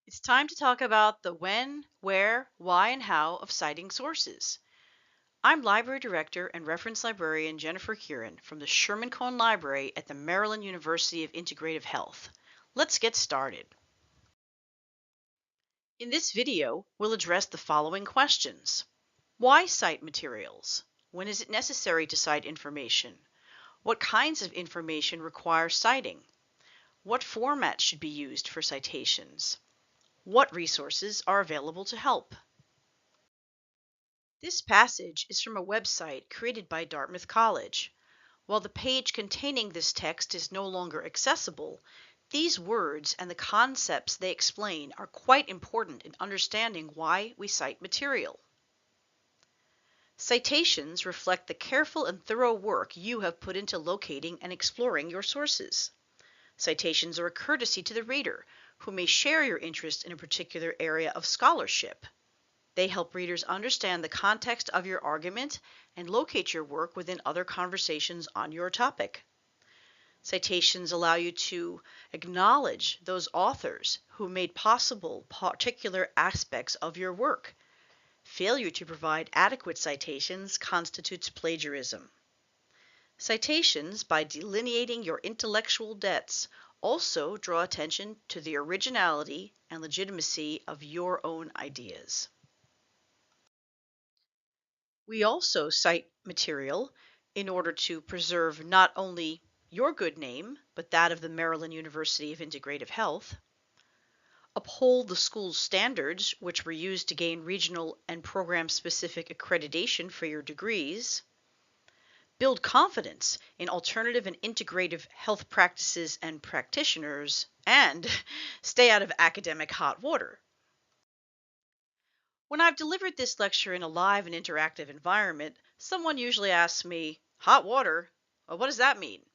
It's time to talk about the when, where, why, and how of citing sources. I'm Library Director and Reference Librarian Jennifer Kieran from the Sherman Cohn Library at the Maryland University of Integrative Health. Let's get started. In this video, we'll address the following questions. Why cite materials? When is it necessary to cite information? What kinds of information require citing? What format should be used for citations? What resources are available to help? This passage is from a website created by Dartmouth College. While the page containing this text is no longer accessible, these words and the concepts they explain are quite important in understanding why we cite material. Citations reflect the careful and thorough work you have put into locating and exploring your sources. Citations are a courtesy to the reader, who may share your interest in a particular area of scholarship. They help readers understand the context of your argument and locate your work within other conversations on your topic. Citations allow you to acknowledge those authors who made possible particular aspects of your work. Failure to provide adequate citations constitutes plagiarism. Citations, by delineating your intellectual debts, also draw attention to the originality and legitimacy of your own ideas. We also cite material in order to preserve not only your good name, but that of the Maryland University of Integrative Health, uphold the school's standards, which were used to gain regional and program-specific accreditation for your degrees, build confidence in alternative and integrative health practices and practitioners, and stay out of academic hot water. When I've delivered this lecture in a live and interactive environment, someone usually asks me, "Hot water? Well, what does that mean?"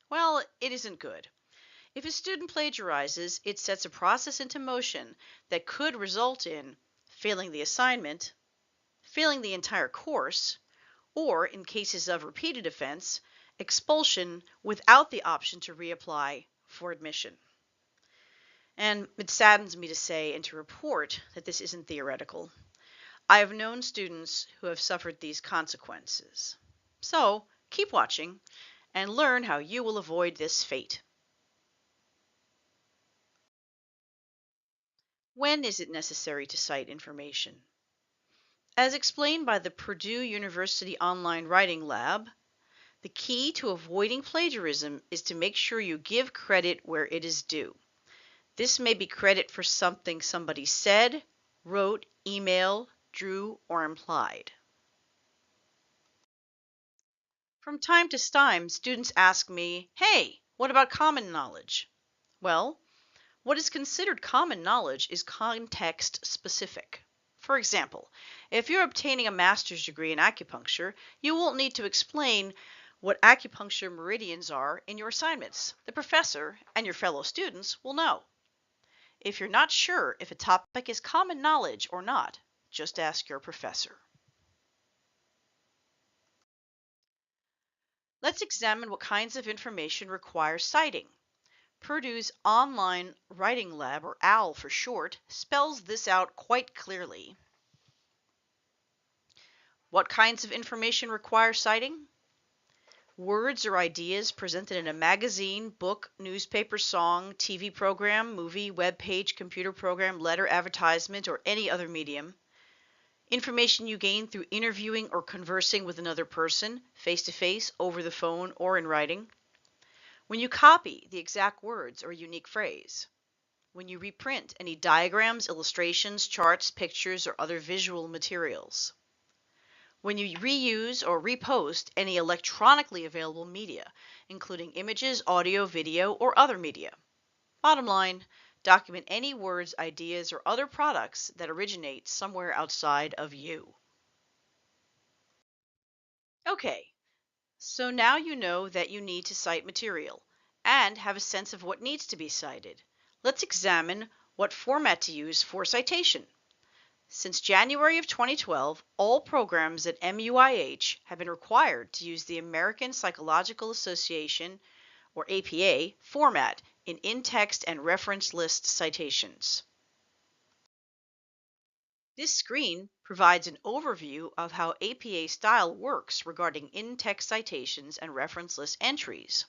Well, it isn't good. If a student plagiarizes, it sets a process into motion that could result in failing the assignment, failing the entire course, or, in cases of repeated offense, expulsion without the option to reapply for admission. And it saddens me to say and to report that this isn't theoretical. I have known students who have suffered these consequences. So keep watching and learn how you will avoid this fate. When is it necessary to cite information? As explained by the Purdue University Online Writing Lab, the key to avoiding plagiarism is to make sure you give credit where it is due. This may be credit for something somebody said, wrote, emailed, drew, or implied. From time to time, students ask me, "Hey, what about common knowledge?" Well, what is considered common knowledge is context specific. For example, if you're obtaining a master's degree in acupuncture, you won't need to explain what acupuncture meridians are in your assignments. The professor and your fellow students will know. If you're not sure if a topic is common knowledge or not, just ask your professor. Let's examine what kinds of information require citing. Purdue's Online Writing Lab, or OWL for short, spells this out quite clearly. What kinds of information require citing? Words or ideas presented in a magazine, book, newspaper, song, TV program, movie, web page, computer program, letter, advertisement, or any other medium. Information you gain through interviewing or conversing with another person, face-to-face, over the phone, or in writing. When you copy the exact words or unique phrase. When you reprint any diagrams, illustrations, charts, pictures, or other visual materials. When you reuse or repost any electronically available media, including images, audio, video, or other media. Bottom line, document any words, ideas, or other products that originate somewhere outside of you. Okay, so now you know that you need to cite material and have a sense of what needs to be cited. Let's examine what format to use for citation. Since January of 2012, all programs at MUIH have been required to use the American Psychological Association, or APA, format in in-text and reference list citations. This screen provides an overview of how APA style works regarding in-text citations and reference list entries.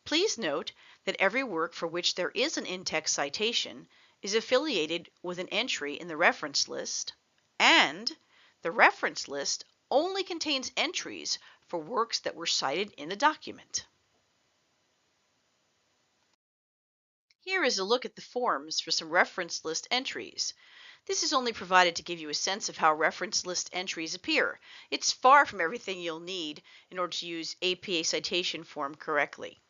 Please note that every work for which there is an in-text citation is affiliated with an entry in the reference list, and the reference list only contains entries for works that were cited in the document. Here is a look at the forms for some reference list entries. This is only provided to give you a sense of how reference list entries appear. It's far from everything you'll need in order to use APA citation form correctly.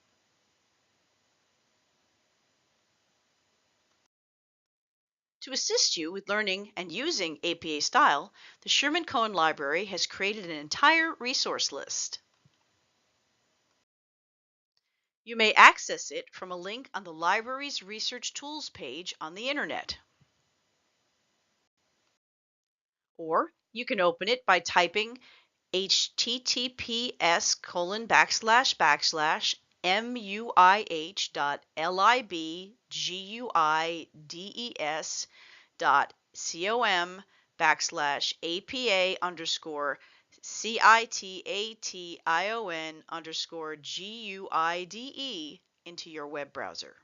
To assist you with learning and using APA style, the Sherman Cohn Library has created an entire resource list. You may access it from a link on the library's Research Tools page on the Internet. Or you can open it by typing muich.libguides/APA_citation_guide into your web browser.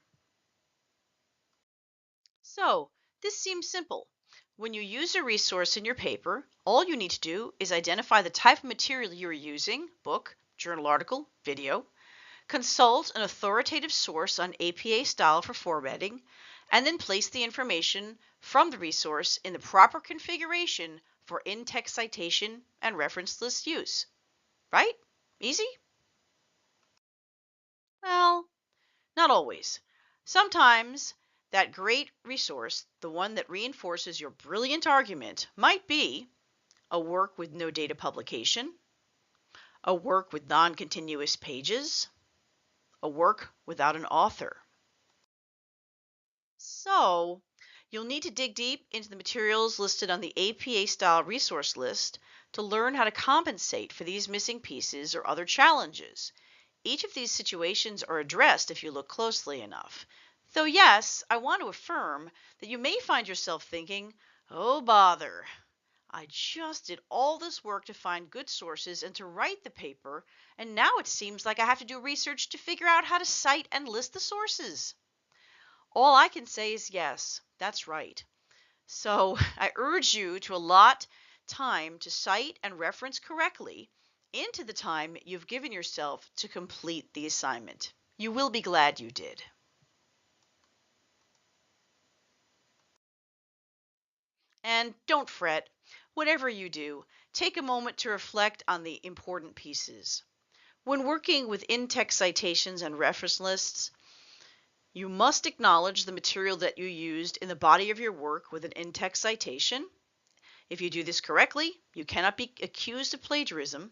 So, this seems simple. When you use a resource in your paper, all you need to do is identify the type of material you are using, book, journal article, video, consult an authoritative source on APA style for formatting, and then place the information from the resource in the proper configuration for in-text citation and reference list use. Right? Easy? Well, not always. Sometimes that great resource, the one that reinforces your brilliant argument, might be a work with no date of publication, a work with non-continuous pages, a work without an author. So, you'll need to dig deep into the materials listed on the APA style resource list to learn how to compensate for these missing pieces or other challenges. Each of these situations are addressed if you look closely enough. Though yes, I want to affirm that you may find yourself thinking, oh bother, I just did all this work to find good sources and to write the paper, and now it seems like I have to do research to figure out how to cite and list the sources. All I can say is yes, that's right. So I urge you to allot time to cite and reference correctly into the time you've given yourself to complete the assignment. You will be glad you did. And don't fret. Whatever you do, take a moment to reflect on the important pieces. When working with in-text citations and reference lists, you must acknowledge the material that you used in the body of your work with an in-text citation. If you do this correctly, you cannot be accused of plagiarism.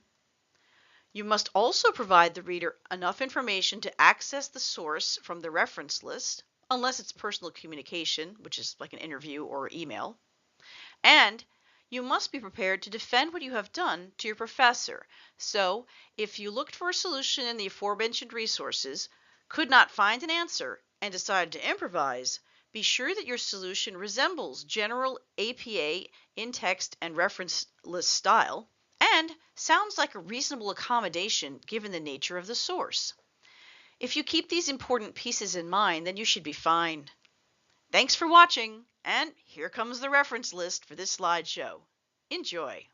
You must also provide the reader enough information to access the source from the reference list, unless it's personal communication, which is like an interview or email. And you must be prepared to defend what you have done to your professor. So, if you looked for a solution in the aforementioned resources, could not find an answer, and decided to improvise, be sure that your solution resembles general APA in-text and reference list style, and sounds like a reasonable accommodation given the nature of the source. If you keep these important pieces in mind, then you should be fine. Thanks for watching, and here comes the reference list for this slideshow. Enjoy!